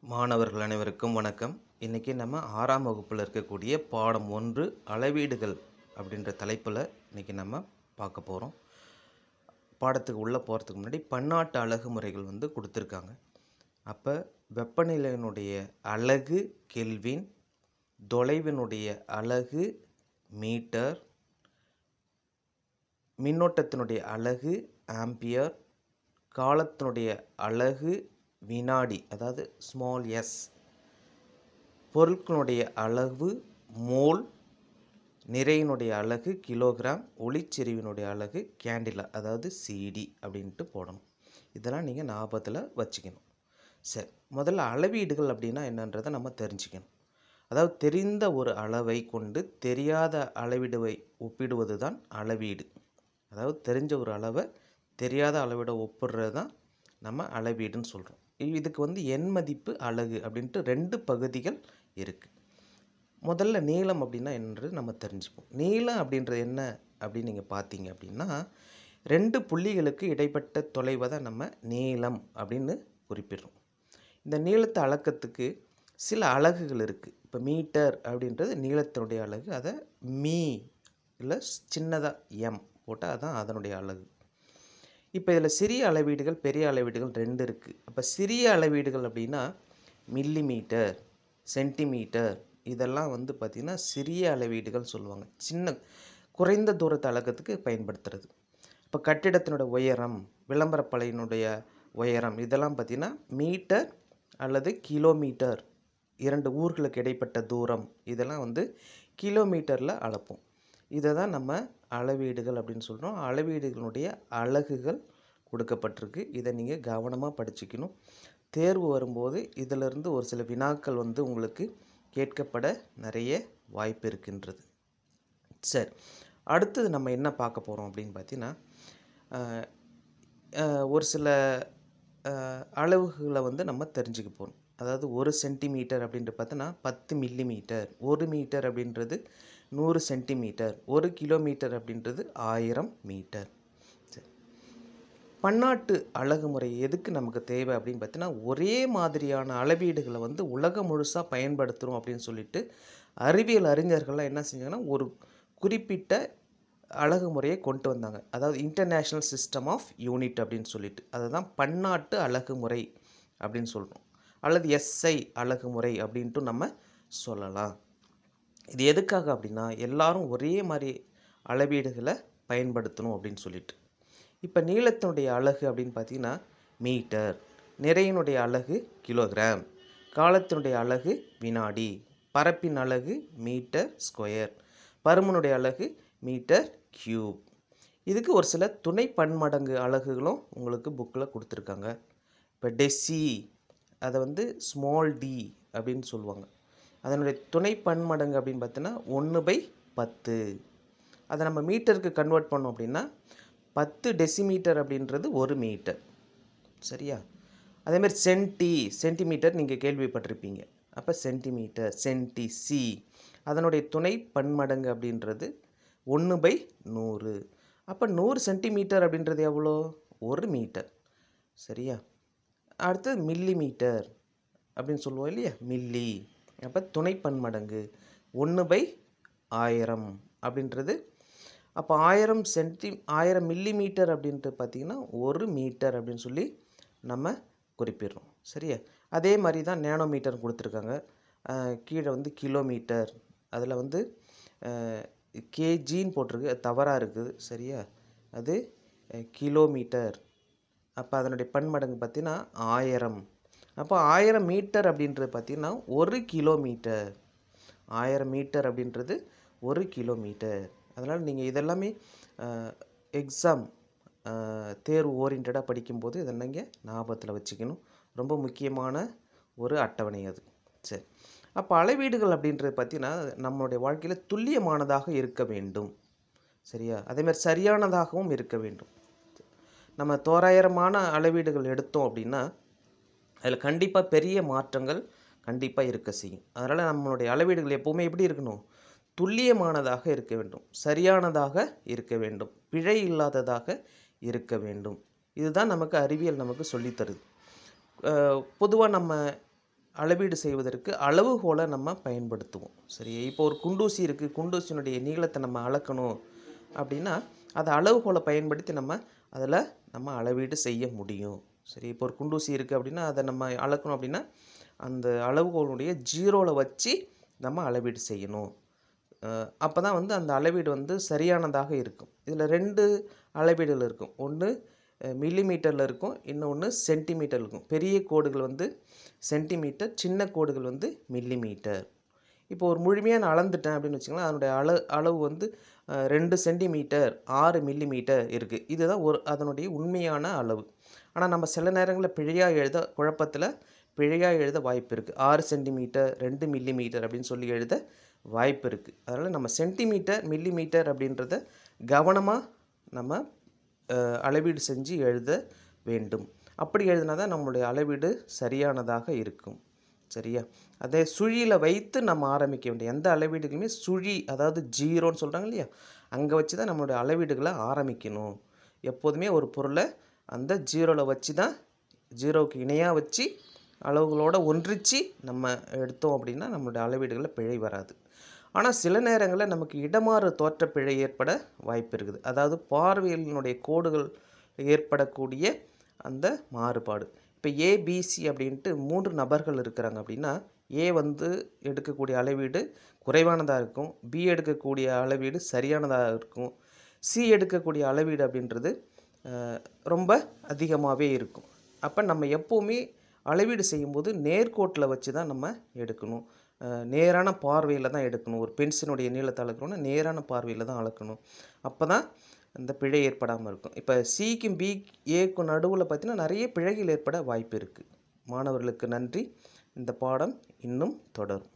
மாணவர்கள் அனைவருக்கும் வணக்கம். இன்றைக்கி நம்ம 6ஆம் வகுப்பில் இருக்கக்கூடிய பாடம் 1 அளவீடுகள் அப்படின்ற தலைப்பில் இன்றைக்கி நம்ம பார்க்க போகிறோம். பாடத்துக்கு உள்ளே போகிறதுக்கு முன்னாடி பன்னாட்டு அலகு முறைகள் கொடுத்துருக்காங்க. அப்போ வெப்பநிலையினுடைய அலகு கெல்வின், தொலைவினுடைய அலகு மீட்டர், மின்னோட்டத்தினுடைய அலகு ஆம்பியர், காலத்தினுடைய அலகு வினாடி, அதாவது ஸ்மால் எஸ், பொருட்களுடைய அளவு மோல், நிறையினுடைய அலகு கிலோகிராம், ஒளிச்செறிவினுடைய அலகு கேண்டிலா, அதாவது சிடி அப்படின்ட்டு போடணும். இதெல்லாம் நீங்கள் ஞாபகத்தில் வச்சுக்கணும். சரி, முதல்ல அளவீடுகள் அப்படின்னா என்னன்றதை நம்ம தெரிஞ்சுக்கணும். அதாவது தெரிந்த ஒரு அளவை கொண்டு தெரியாத அளவீடுவை ஒப்பிடுவது தான் அளவீடு. அதாவது தெரிஞ்ச ஒரு அளவை தெரியாத அளவிட ஒப்பிடுறது தான் நம்ம அளவீடுன்னு சொல்கிறோம். இதுக்கு எண் மதிப்பு அலகு அப்படின்ட்டு 2 பகுதிகள் இருக்குது. முதல்ல நீளம் அப்படின்னா என்னன்றது நம்ம தெரிஞ்சுப்போம். நீளம் அப்படின்றது என்ன அப்படின்னு நீங்கள் பார்த்தீங்க அப்படின்னா 2 புள்ளிகளுக்கு இடைப்பட்ட தொலைவை தான் நம்ம நீளம் அப்படின்னு குறிப்பிடுறோம். இந்த நீளத்தை அளக்கிறதுக்கு சில அலகுகள் இருக்குது. இப்போ மீட்டர் அப்படின்றது நீளத்தினுடைய அலகு, அதை மீ இல்லை சின்னதாக எம் போட்டால் அதுதான் அதனுடைய அலகு. இப்போ இதில் சிறிய அளவீடுகள் பெரிய அளவீடுகள் 2 இருக்குது. அப்போ சிறிய அளவீடுகள் அப்படின்னா மில்லிமீட்டர், சென்டிமீட்டர், இதெல்லாம் பார்த்திங்கன்னா சிறிய அளவீடுகள் சொல்லுவாங்க. குறைந்த தூரத்தை அளக்கிறதுக்கு பயன்படுத்துறது. இப்போ கட்டிடத்தினுடைய உயரம், விளம்பரப்பலையினுடைய உயரம், இதெல்லாம் பார்த்திங்கன்னா மீட்டர் அல்லது கிலோமீட்டர், 2 ஊர்களுக்கு இடைப்பட்ட தூரம், இதெல்லாம் கிலோமீட்டரில் அளப்போம். இதை தான் நம்ம அளவீடுகள் அப்படின்னு சொல்கிறோம். அளவீடுகளுடைய அலகுகள் கொடுக்கப்பட்டிருக்கு. இதை நீங்கள் கவனமாக படிச்சுக்கணும். தேர்வு வரும்போது இதிலிருந்து ஒரு சில வினாக்கள் உங்களுக்கு கேட்கப்பட நிறைய வாய்ப்பு இருக்கின்றது. சரி, அடுத்தது நம்ம என்ன பார்க்க போகிறோம் அப்படின்னு பார்த்தீங்கன்னா ஒரு சில அளவுகளை நம்ம தெரிஞ்சுக்க போகிறோம். அதாவது 1 சென்டிமீட்டர் அப்படின்ட்டு பார்த்தோன்னா 10 மில்லிமீட்டர், 1 மீட்டர் அப்படின்றது 100 சென்டிமீட்டர், 1 கிலோமீட்டர் அப்படின்றது 1000 மீட்டர். சரி, பன்னாட்டு அலகு முறை எதுக்கு நமக்கு தேவை அப்படின்னு பார்த்தீங்கன்னா ஒரே மாதிரியான அளவீடுகளை உலகம் முழுசாக பயன்படுத்துகிறோம் அப்படின்னு சொல்லிட்டு அறிவியல் அறிஞர்கள்லாம் என்ன செஞ்சாங்கன்னா ஒரு குறிப்பிட்ட அலகு முறையை கொண்டு வந்தாங்க. அதாவது இன்டர்நேஷ்னல் சிஸ்டம் ஆஃப் யூனிட் அப்படின்னு சொல்லிட்டு அதை தான் பன்னாட்டு அலகு முறை அப்படின்னு சொல்கிறோம், அல்லது எஸ்ஐ அலகு முறை அப்படின்ட்டு நம்ம சொல்லலாம். இது எதுக்காக அப்படின்னா எல்லாரும் ஒரே மாதிரி அளவீடுகளை பயன்படுத்தணும் அப்படின்னு சொல்லிட்டு. இப்போ நீளத்தினுடைய அலகு அப்படின்னு பார்த்தீங்கன்னா மீட்டர், நிறையினுடைய அலகு கிலோகிராம், காலத்தினுடைய அலகு வினாடி, பரப்பின் அலகு மீட்டர் ஸ்கொயர், பருமனுடைய அலகு மீட்டர் கியூப். இதுக்கு ஒரு சில துணை பன்மடங்கு அலகுகளும் உங்களுக்கு புக்கில் கொடுத்துருக்காங்க. இப்போ டெசி, அதை ஸ்மால் டி அப்படின்னு சொல்லுவாங்க. அதனுடைய துணை பன்மடங்கு அப்படின்னு பார்த்தோன்னா 1/10. அதை நம்ம மீட்டருக்கு கன்வெர்ட் பண்ணோம் அப்படின்னா 10 டெசிமீட்டர் அப்படின்றது 1 மீட்டர். சரியா? அதேமாதிரி சென்டிமீட்டர் நீங்கள் கேள்விப்பட்டிருப்பீங்க. அப்போ சென்டிமீட்டர், சி, அதனுடைய துணை பன்மடங்கு அப்படின்றது 1/100. அப்போ 100 சென்டிமீட்டர் அப்படின்றது எவ்வளோ? 1 மீட்டர். சரியா? அடுத்தது மில்லிமீட்டர் அப்படின்னு சொல்லுவோம் இல்லையா, மில்லி. அப்போ துணை பன்மடங்கு 1/1000 அப்படின்றது. அப்போ 1000 மில்லிமீட்டர் அப்படின்ட்டு பார்த்திங்கன்னா 1 மீட்டர் அப்படின்னு சொல்லி நம்ம குறிப்பிடுறோம். சரியா? அதே மாதிரி தான் நேனோமீட்டர் கொடுத்துருக்காங்க. கீழே கிலோமீட்டர், அதில் கேஜின்னு போட்டிருக்கு, அது தவறாக இருக்குது. சரியா? அது கிலோமீட்டர். அப்போ அதனுடைய பன்மடங்கு பார்த்திங்கன்னா 1000. அப்போ 1000 மீட்டர் அப்படின்றது பார்த்திங்கன்னா 1 கிலோமீட்டர். 1000 மீட்டர் அப்படின்றது 1 கிலோமீட்டர். அதனால் நீங்கள் இதெல்லாமே எக்ஸாம் தேர்வு ஓரியன்டாக படிக்கும்போது இதெல்லாம் நீங்கள் ஞாபகத்தில் வச்சுக்கணும். ரொம்ப முக்கியமான ஒரு அட்டவணை அது. சரி, அப்போ அளவீடுகள் அப்படின்றது பார்த்திங்கன்னா நம்மளுடைய வாழ்க்கையில் துல்லியமானதாக இருக்க வேண்டும். சரியா? அதேமாதிரி சரியானதாகவும் இருக்க வேண்டும். நம்ம தோராயமான அளவீடுகள் எடுத்தோம் அப்படின்னா அதில் கண்டிப்பாக பெரிய மாற்றங்கள் கண்டிப்பாக இருக்க செய்யும். அதனால் நம்மளுடைய அளவீடுகள் எப்போவுமே எப்படி இருக்கணும்? துல்லியமானதாக இருக்க வேண்டும், சரியானதாக இருக்க வேண்டும், பிழை இல்லாததாக இருக்க வேண்டும். இதுதான் நமக்கு அறிவியல் நமக்கு சொல்லித்தருது. பொதுவாக நம்ம அளவீடு செய்வதற்கு அளவுகோலை நம்ம பயன்படுத்துவோம். சரி, இப்போ ஒரு குண்டூசி இருக்குது, குண்டூசியினுடைய நீளத்தை நம்ம அளக்கணும் அப்படின்னா அதை அளவுகோலை பயன்படுத்தி நம்ம அளவீடு செய்ய முடியும். சரி, இப்போ ஒரு குண்டூசி இருக்குது அப்படின்னா அதை நம்ம அளக்கணும் அப்படின்னா அந்த அளவுகோலுடைய ஜீரோவில் வச்சு நம்ம அளவீடு செய்யணும். அப்போ தான் அந்த அளவீடு சரியானதாக இருக்கும். இதில் 2 அளவீடுகள் இருக்கும். ஒன்று மில்லிமீட்டரில் இருக்கும், இன்னொன்று சென்டிமீட்டர் இருக்கும். பெரிய கோடுகள் சென்டிமீட்டர், சின்ன கோடுகள் மில்லிமீட்டர். இப்போ ஒரு முழுமையாக நான் அளந்துட்டேன் அப்படின்னு வச்சுக்கலாம், அதனுடைய அளவு 2 சென்டிமீட்டர் 6 மில்லிமீட்டர் இருக்குது. இதுதான் அதனுடைய உண்மையான அளவு. ஆனால் நம்ம சில நேரங்களில் குழப்பத்தில் பிழையாக எழுத வாய்ப்பு இருக்குது. 6 சென்டிமீட்டர் 2 மில்லிமீட்டர் அப்படின்னு சொல்லி எழுத வாய்ப்பு இருக்குது. அதனால் நம்ம சென்டிமீட்டர் மில்லிமீட்டர் அப்படின்றத கவனமாக நம்ம அளவீடு செஞ்சு எழுத வேண்டும். அப்படி எழுதினா தான் நம்மளுடைய அளவீடு சரியானதாக இருக்கும். சரியா? அதே சுழியில் வைத்து நம்ம ஆரம்பிக்க வேண்டிய எந்த அளவீடுகளுமே சுழி, அதாவது ஜீரோன்னு சொல்கிறாங்க இல்லையா, அங்கே வச்சு தான் நம்மளுடைய அளவீடுகளை ஆரம்பிக்கணும். எப்போதுமே ஒரு பொருளை அந்த ஜீரோவில் வச்சு தான், ஜீரோவுக்கு இணையாக வச்சு அளவுகளோடு ஒன்றிச்சு நம்ம எடுத்தோம் அப்படின்னா நம்மளுடைய அளவீடுகளில் பிழை வராது. ஆனால் சில நேரங்களில் நமக்கு இடமாறு தோற்ற பிழை ஏற்பட வாய்ப்பு இருக்குது. அதாவது பார்வையினுடைய கோடுகள் ஏற்படக்கூடிய அந்த மாறுபாடு. இப்போ ஏபிசி அப்படின்ட்டு 3 நபர்கள் இருக்கிறாங்க அப்படின்னா, ஏ எடுக்கக்கூடிய அளவீடு குறைவானதாக இருக்கும், பி எடுக்கக்கூடிய அளவீடு சரியானதாக இருக்கும், சி எடுக்கக்கூடிய அளவீடு அப்படின்றது ரொம்ப அதிகமாகவே இருக்கும். அப்போ நம்ம எப்போவுமே அளவீடு செய்யும்போது நேர்கோட்டில் வச்சு தான் நம்ம எடுக்கணும். நேரான பார்வையில் தான் எடுக்கணும். ஒரு பென்சிலுடைய நீளத்தை அளக்கணும்னா நேரான பார்வையில் தான் அளக்கணும். அப்போ தான் இந்த பிழை ஏற்படாமல் இருக்கும். இப்போ சிக்கும் பி ஏக்கும் நடுவில் பார்த்திங்கன்னா நிறைய பிழைகள் ஏற்பட வாய்ப்பு இருக்குது. மாணவர்களுக்கு நன்றி. இந்த பாடம் இன்னும் தொடரும்.